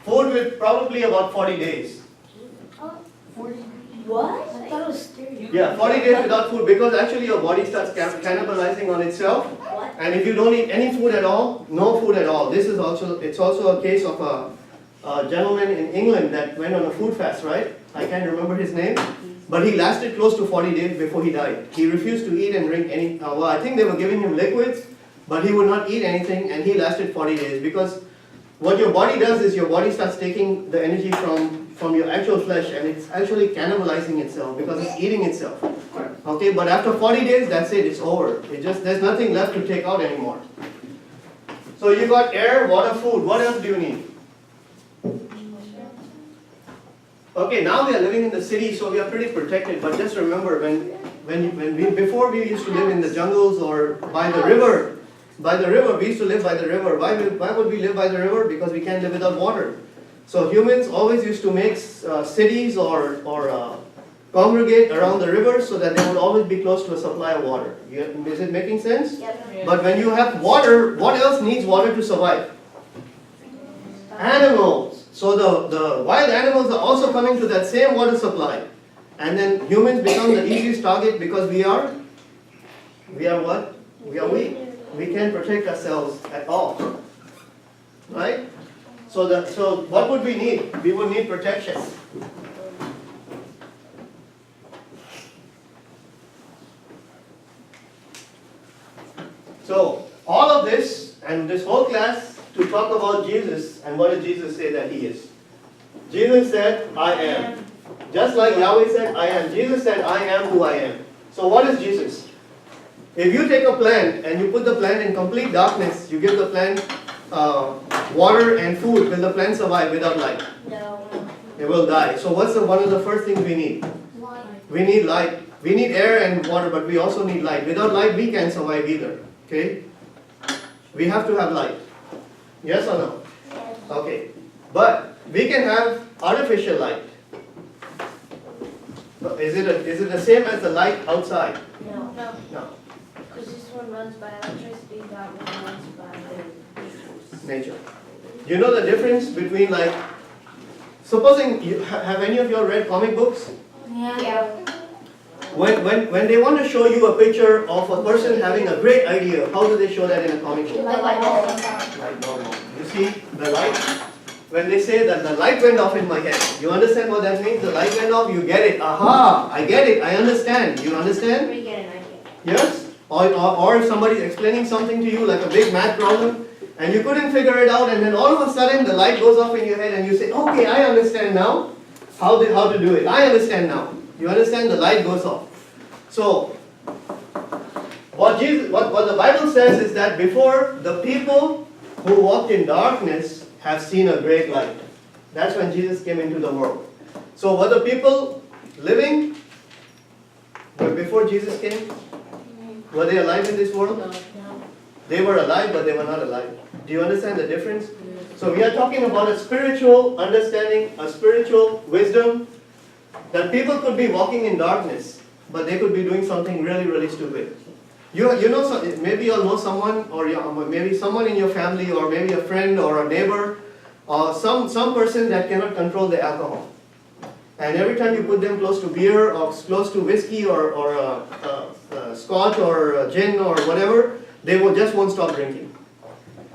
Food with probably about 40 days. 40. What? I thought it was 30. Yeah, 40 days without food because actually your body starts cannibalizing on itself. What? And if you don't eat any food at all, no food at all. It's also a case of a gentleman in England that went on a food fast, right? I can't remember his name. But he lasted close to 40 days before he died. He refused to eat and drink any, well, I think they were giving him liquids, but he would not eat anything, and he lasted 40 days because what your body does is your body starts taking the energy from your actual flesh, and it's actually cannibalizing itself because it's eating itself. Okay, but after 40 days, that's it, it's over. There's nothing left to take out anymore. So you got air, water, food. What else do you need? Okay, now we are living in the city, so we are pretty protected. But just remember, before we used to live in the jungles or by the river, we used to live by the river. Why would we live by the river? Because we can't live without water. So humans always used to make cities or congregate around the river so that they would always be close to a supply of water. Is it making sense? Yep. But when you have water, what else needs water to survive? Animals. So the wild animals are also coming to that same water supply. And then humans become the easiest target because we are what? We are weak. We can't protect ourselves at all. Right? So what would we need? We would need protection. So all of this and this whole class to talk about Jesus, and what did Jesus say that he is? Jesus said, I am. Just like Yahweh said, I am. Jesus said, I am who I am. So what is Jesus? If you take a plant and you put the plant in complete darkness, you give the plant water and food, will the plant survive without light? No. It will die. So what's one of the first things we need? Light. We need light. We need air and water, but we also need light. Without light, we can't survive either. Okay? We have to have light. Yes or no? Yes. Okay. But we can have artificial light. Is it the same as the light outside? No. No. No. Because this one runs by electricity, that one runs by Nature. Do you know the difference between supposing have any of you all read comic books? Yeah. When they want to show you a picture of a person having a great idea, how do they show that in a comic book? Like normal. You see the light? When they say that the light went off in my head, you understand what that means? The light went off, you get it. Aha, I get it, I understand. You understand? We get an idea. Yes? Or if somebody's explaining something to you, like a big math problem, and you couldn't figure it out, and then all of a sudden the light goes off in your head and you say, okay, I understand now how to do it. I understand now. You understand? The light goes off. So, what the Bible says is that before the people who walked in darkness have seen a great light. That's when Jesus came into the world. So were the people living before Jesus came? Were they alive in this world? No. They were alive, but they were not alive. Do you understand the difference? So we are talking about a spiritual understanding, a spiritual wisdom, that people could be walking in darkness, but they could be doing something really, really stupid. You know, maybe you'll know someone, or maybe someone in your family, or maybe a friend or a neighbor, or some person that cannot control the alcohol. And every time you put them close to beer, or close to whiskey, or scotch, or gin, or whatever, they won't stop drinking.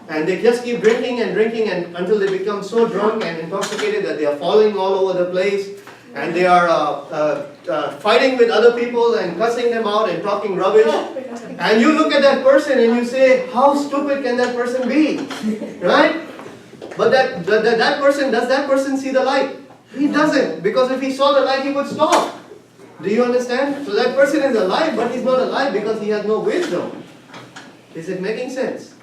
And they just keep drinking and until they become so drunk and intoxicated that they are falling all over the place, and they are fighting with other people and cussing them out and talking rubbish. And you look at that person and you say, how stupid can that person be? Right? But that person, does that person see the light? He doesn't, because if he saw the light, he would stop. Do you understand? So that person is alive, but he's not alive because he has no wisdom. Is it making sense?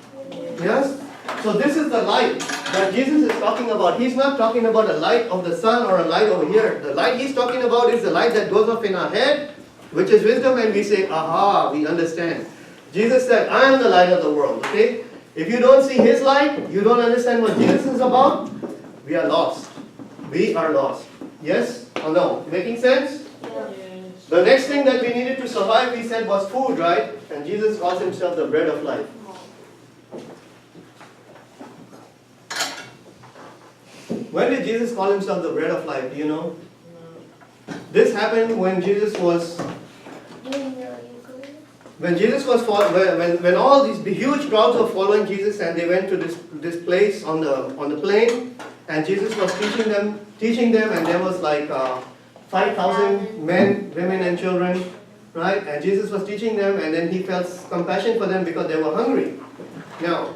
Yes? So this is the light that Jesus is talking about. He's not talking about a light of the sun or a light over here. The light he's talking about is the light that goes off in our head, which is wisdom, and we say, aha, we understand. Jesus said, I am the light of the world. Okay? If you don't see his light, you don't understand what Jesus is about, we are lost. We are lost. Yes or no? Making sense? Yes. The next thing that we needed to survive, we said, was food, right? And Jesus calls himself the bread of life. When did Jesus call himself the bread of life? Do you know? This happened when Jesus was when all these huge crowds were following Jesus, and they went to this place on the plain, and Jesus was teaching them, and there was like 5,000 men, women, and children, right? And Jesus was teaching them, and then he felt compassion for them because they were hungry. Now,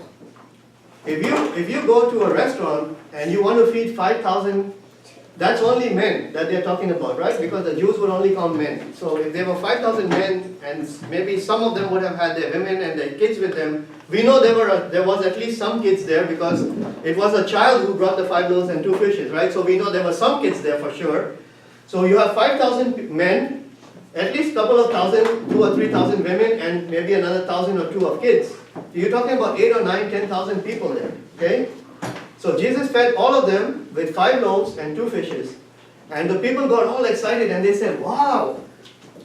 if you go to a restaurant and you want to feed 5,000, that's only men that they're talking about, right? Because the Jews would only count men. So if there were 5,000 men, and maybe some of them would have had their women and their kids with them, we know there was at least some kids there, because it was a child who brought the 5 loaves and 2 fishes, right? So we know there were some kids there for sure. So you have 5,000 men, at least a couple of thousand, 2,000 or 3,000 women, and maybe another 1,000 or 2 of kids. You're talking about 8 or 9, 10,000 people there, okay? So Jesus fed all of them with 5 loaves and 2 fishes. And the people got all excited, and they said, wow,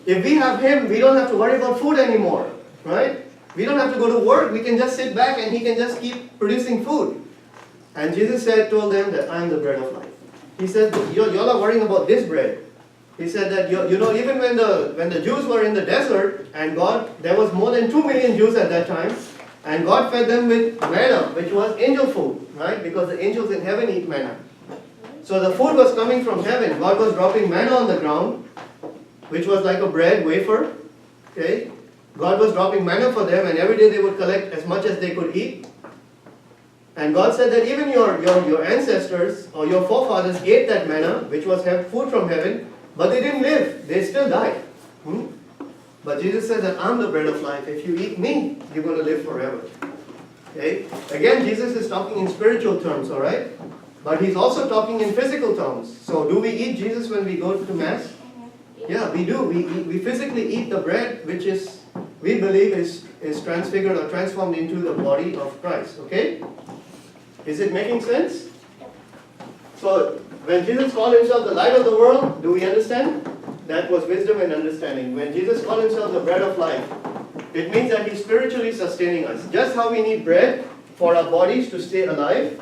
if we have him, we don't have to worry about food anymore, right? We don't have to go to work, we can just sit back and he can just keep producing food. And Jesus told them that I am the bread of life. He said, y'all are worrying about this bread. He said that, even when the Jews were in the desert, and there was more than 2 million Jews at that time, and God fed them with manna, which was angel food, right? Because the angels in heaven eat manna. So the food was coming from heaven. God was dropping manna on the ground, which was like a bread, wafer, okay? God was dropping manna for them, and every day they would collect as much as they could eat. And God said that even your ancestors or your forefathers ate that manna, which was food from heaven, but they didn't live. They still died. But Jesus says that I'm the bread of life. If you eat me, you're going to live forever. Okay? Again, Jesus is talking in spiritual terms, all right? But he's also talking in physical terms. So do we eat Jesus when we go to Mass? Yeah, we do. We physically eat the bread, which we believe is transfigured or transformed into the body of Christ. Okay? Is it making sense? So when Jesus called himself the light of the world, do we understand? That was wisdom and understanding. When Jesus called himself the bread of life, it means that he's spiritually sustaining us. Just how we need bread for our bodies to stay alive,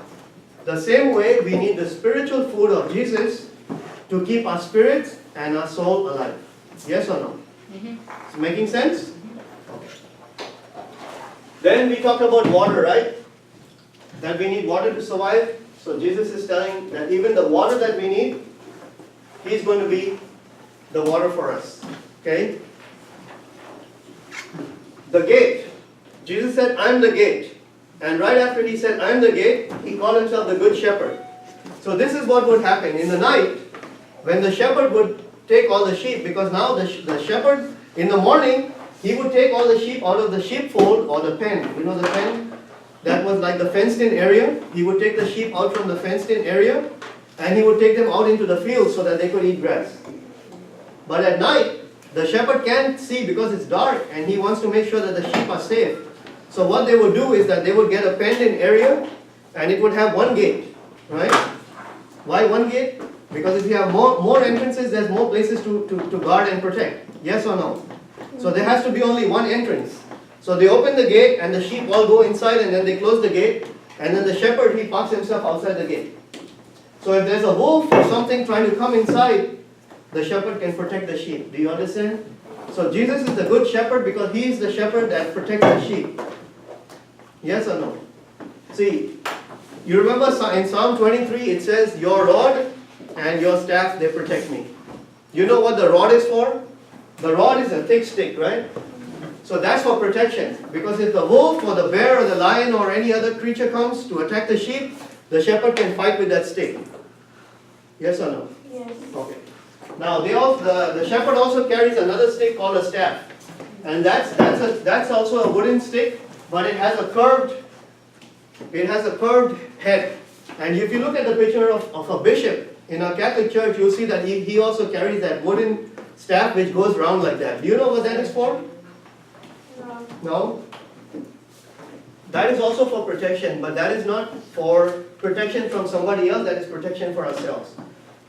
the same way we need the spiritual food of Jesus to keep our spirits and our soul alive. Yes or no? Is it making sense? Okay. Then we talked about water, right? That we need water to survive. So Jesus is telling that even the water that we need, he's going to be the water for us. Okay? The gate. Jesus said, I'm the gate. And right after he said, I'm the gate, he called himself the good shepherd. So this is what would happen. In the night, when the shepherd would take all the sheep, because now the shepherd, in the morning, he would take all the sheep out of the sheepfold or the pen. You know the pen? That was like the fenced-in area. He would take the sheep out from the fenced-in area, and he would take them out into the fields so that they could eat grass. But at night, the shepherd can't see because it's dark, and he wants to make sure that the sheep are safe. So what they would do is that they would get a penned-in area, and it would have one gate, right? Why one gate? Because if you have more entrances, there's more places to guard and protect. Yes or no? So there has to be only one entrance. So they open the gate, and the sheep all go inside, and then they close the gate, and then the shepherd, he parks himself outside the gate. So if there's a wolf or something trying to come inside, the shepherd can protect the sheep. Do you understand? So Jesus is the good shepherd because he is the shepherd that protects the sheep. Yes or no? See, you remember in Psalm 23, it says, your rod and your staff, they protect me. You know what the rod is for? The rod is a thick stick, right? So that's for protection. Because if the wolf or the bear or the lion or any other creature comes to attack the sheep, the shepherd can fight with that stick. Yes or no? Yes. Okay. Now the shepherd also carries another stick called a staff. And that's also a wooden stick, but it has a curved head. And if you look at the picture of a bishop in our Catholic Church, you'll see that he also carries that wooden staff which goes round like that. Do you know what that is for? No. No? That is also for protection, but that is not for protection from somebody else, that is protection for ourselves.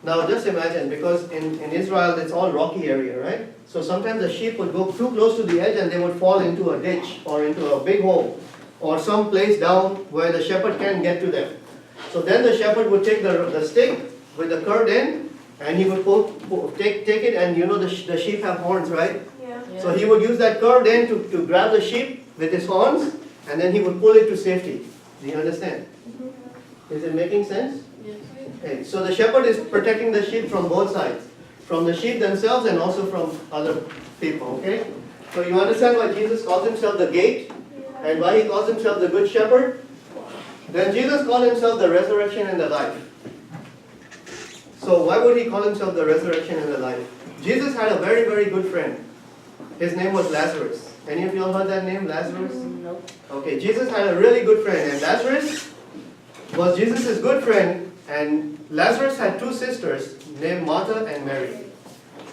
Now just imagine, because in Israel it's all rocky area, right? So sometimes the sheep would go too close to the edge and they would fall into a ditch or into a big hole or some place down where the shepherd can't get to them. So then the shepherd would take the stick with the curved end, and he would take it, and you know the sheep have horns, right? Yeah. So he would use that curved end to grab the sheep with his horns, and then he would pull it to safety. Do you understand? Is it making sense? Yes. Okay. So the shepherd is protecting the sheep from both sides, from the sheep themselves and also from other people. Okay. So you understand why Jesus calls himself the gate, and why he calls himself the good shepherd? Then Jesus called himself the resurrection and the life. So why would he call himself the resurrection and the life? Jesus had a very, very good friend. His name was Lazarus. Any of you all heard that name, Lazarus? Nope. Okay, Jesus had a really good friend, and Lazarus was Jesus' good friend, and Lazarus had two sisters named Martha and Mary.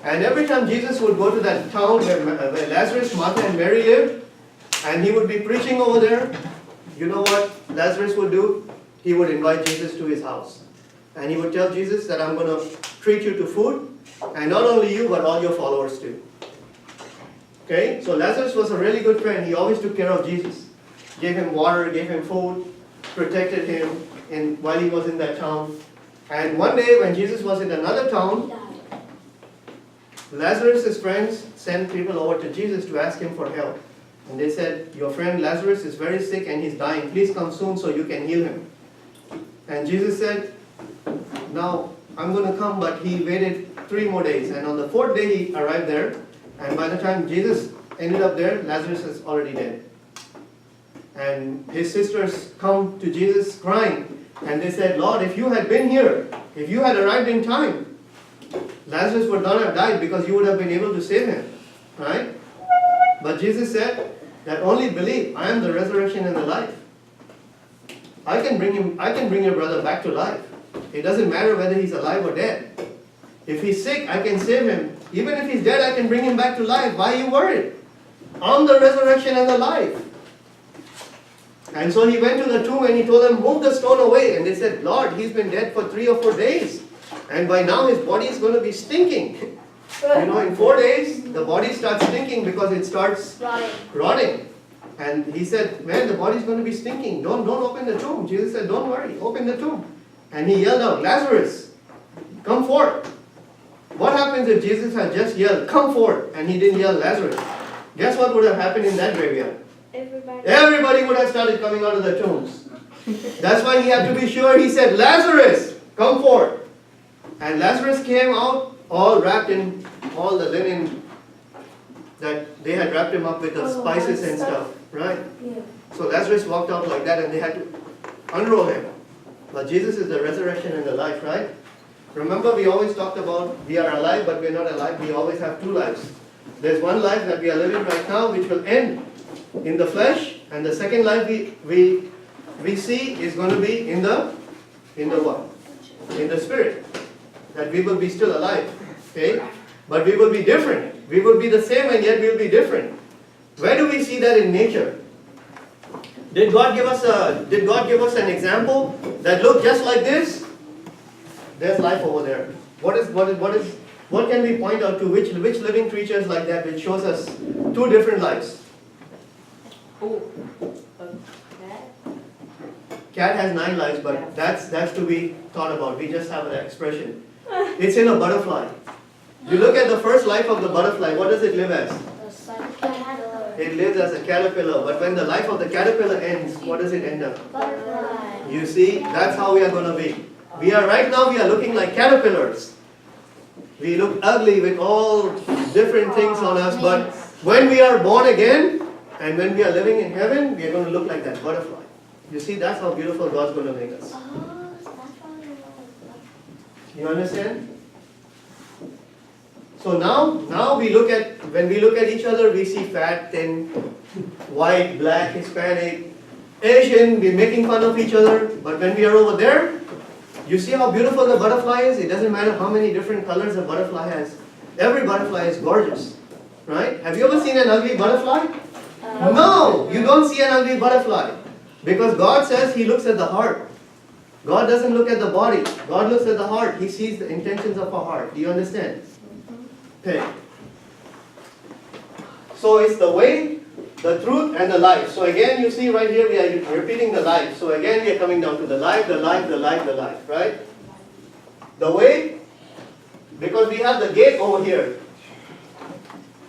And every time Jesus would go to that town where Lazarus, Martha and Mary lived, and he would be preaching over there, you know what Lazarus would do? He would invite Jesus to his house. And he would tell Jesus that I'm going to treat you to food, and not only you, but all your followers too. Okay, so Lazarus was a really good friend. He always took care of Jesus. Gave him water, gave him food, protected him while he was in that town. And one day when Jesus was in another town, Lazarus' friends sent people over to Jesus to ask him for help. And they said, your friend Lazarus is very sick and he's dying. Please come soon so you can heal him. And Jesus said, now I'm going to come, but he waited 3 more days. And on the 4th day he arrived there. And by the time Jesus ended up there, Lazarus is already dead. And his sisters come to Jesus crying. And they said, Lord, if you had been here, if you had arrived in time, Lazarus would not have died because you would have been able to save him. Right? But Jesus said that only believe, I am the resurrection and the life. I can bring your brother back to life. It doesn't matter whether he's alive or dead. If he's sick, I can save him. Even if he's dead, I can bring him back to life. Why are you worried? I'm the resurrection and the life. And so he went to the tomb and he told them, move the stone away. And they said, Lord, he's been dead for 3 or 4 days. And by now his body is going to be stinking. You know, in 4 days, the body starts stinking because it starts rotting. And he said, man, the body's going to be stinking. Don't open the tomb. Jesus said, don't worry, open the tomb. And he yelled out, Lazarus, come forth. What happens if Jesus had just yelled, come forth, and he didn't yell Lazarus? Guess what would have happened in that graveyard? Everybody would have started coming out of the tombs. That's why he had to be sure. He said, Lazarus, come forth. And Lazarus came out all wrapped in all the linen that they had wrapped him up with the spices and stuff. Right? Yeah. So Lazarus walked out like that and they had to unroll him. But Jesus is the resurrection and the life, right? Remember, we always talked about we are alive, but we are not alive. We always have 2 lives. There's one life that we are living right now, which will end in the flesh, and the second life we see is going to be in the what? In the spirit. That we will be still alive. Okay? But we will be different. We will be the same and yet we will be different. Where do we see that in nature? Did God give us an example that looked just like this? There's life over there. What can we point out to which living creatures like that which shows us 2 different lives? Cat has 9 lives, but that's to be thought about. We just have an expression. It's in a butterfly. You look at the first life of the butterfly, what does it live as? It lives as a caterpillar, but when the life of the caterpillar ends, what does it end up? Butterfly. You see, that's how we are going to be. Right now we are looking like caterpillars. We look ugly with all different things on us, but when we are born again, and when we are living in heaven, we are going to look like that butterfly. You see, that's how beautiful God's going to make us. You understand? So now when we look at each other, we see fat, thin, white, black, Hispanic, Asian, we're making fun of each other. But when we are over there, you see how beautiful the butterfly is? It doesn't matter how many different colors a butterfly has. Every butterfly is gorgeous. Right? Have you ever seen an ugly butterfly? No, you don't see an ugly butterfly. Because God says He looks at the heart. God doesn't look at the body. God looks at the heart. He sees the intentions of our heart. Do you understand? Okay. So it's the way The truth and the life. So again, you see right here, we are repeating the life. So again, we are coming down to the life, the life, the life, the life, right? The way, because we have the gate over here.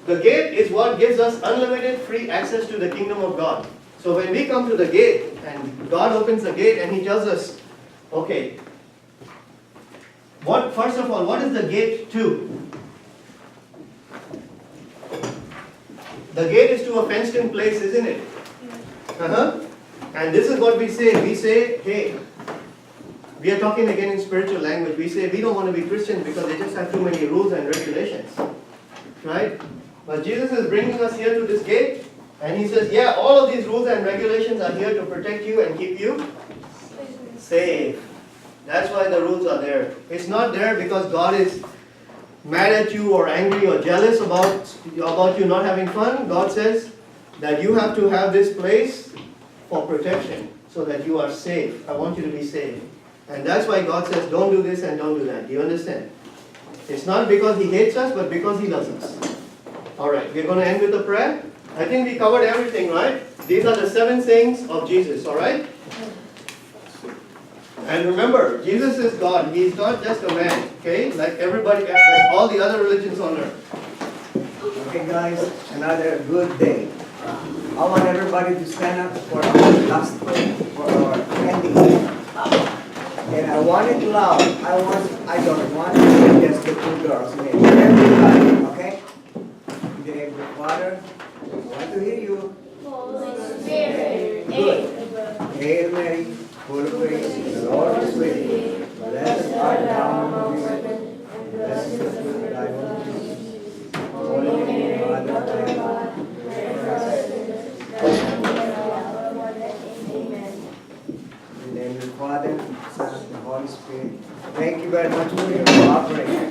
The gate is what gives us unlimited free access to the kingdom of God. So when we come to the gate, and God opens the gate and He tells us, okay, first of all, what is the gate to? The gate is to a fenced in place, isn't it? And this is what we say. We say, hey, we are talking again in spiritual language. We say we don't want to be Christians because they just have too many rules and regulations. Right? But Jesus is bringing us here to this gate, and He says, yeah, all of these rules and regulations are here to protect you and keep you safe. That's why the rules are there. It's not there because God is mad at you or angry or jealous about you not having fun. God says that you have to have this place for protection so that you are safe. I want you to be safe. And that's why God says don't do this and don't do that. Do you understand? It's not because He hates us, but because He loves us. Alright, we're going to end with a prayer. I think we covered everything, right? These are the 7 sayings of Jesus, alright? And remember, Jesus is God. He's not just a man, okay? Like everybody, like all the other religions on earth. Okay guys, another good day. I want everybody to stand up for our last for our ending. And I want it loud. I don't want to hear just the 2 girls. Everybody, okay? Okay, Father, I want to hear you. Holy Spirit. Good. Hail Mary, full of grace, the Lord is with thee. Blessed art thou among women, and blessed is the fruit of thy womb, Jesus. Holy Mary, Mother of God, pray for us sinners, now and at the hour of our death. Amen. In the name of the Father, Son, and the Holy Spirit. Thank you very much for your cooperation.